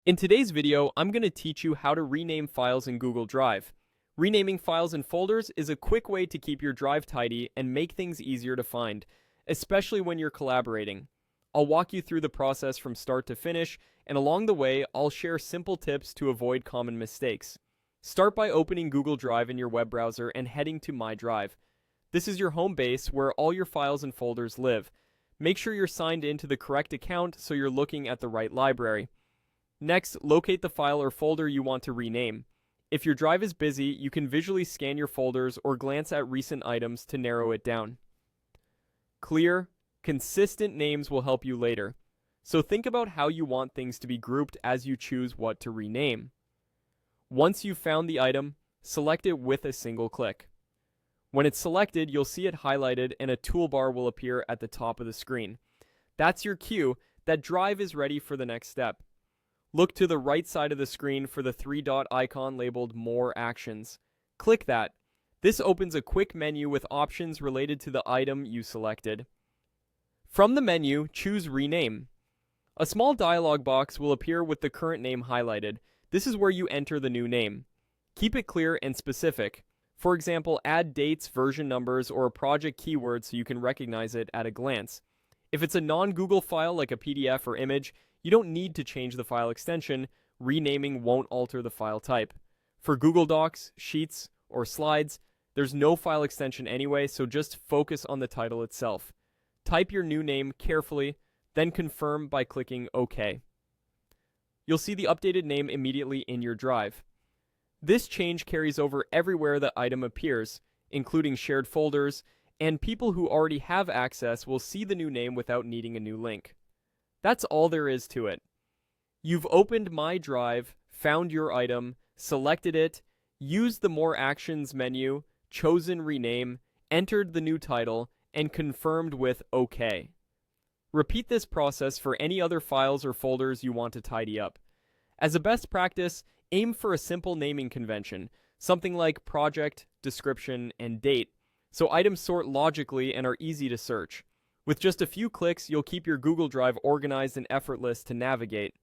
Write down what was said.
In today's video, I'm going to teach you how to rename files in Google Drive. Renaming files and folders is a quick way to keep your drive tidy and make things easier to find, especially when you're collaborating. I'll walk you through the process from start to finish, and along the way, I'll share simple tips to avoid common mistakes. Start by opening Google Drive in your web browser and heading to My Drive. This is your home base where all your files and folders live. Make sure you're signed in to the correct account so you're looking at the right library. Next, locate the file or folder you want to rename. If your drive is busy, you can visually scan your folders or glance at recent items to narrow it down. Clear, consistent names will help you later. So think about how you want things to be grouped as you choose what to rename. Once you've found the item, select it with a single click. When it's selected, you'll see it highlighted and a toolbar will appear at the top of the screen. That's your cue that Drive is ready for the next step. Look to the right side of the screen for the three-dot icon labeled More Actions. Click that. This opens a quick menu with options related to the item you selected. From the menu, choose Rename. A small dialog box will appear with the current name highlighted. This is where you enter the new name. Keep it clear and specific. For example, add dates, version numbers, or a project keyword so you can recognize it at a glance. If it's a non-Google file like a PDF or image, you don't need to change the file extension. Renaming won't alter the file type. For Google Docs, Sheets, or Slides, there's no file extension anyway, so just focus on the title itself. Type your new name carefully, then confirm by clicking OK. You'll see the updated name immediately in your drive. This change carries over everywhere the item appears, including shared folders, and people who already have access will see the new name without needing a new link. That's all there is to it. You've opened My Drive, found your item, selected it, used the More Actions menu, chosen Rename, entered the new title, and confirmed with OK. Repeat this process for any other files or folders you want to tidy up. As a best practice, aim for a simple naming convention, something like project, description, and date, so items sort logically and are easy to search. With just a few clicks, you'll keep your Google Drive organized and effortless to navigate.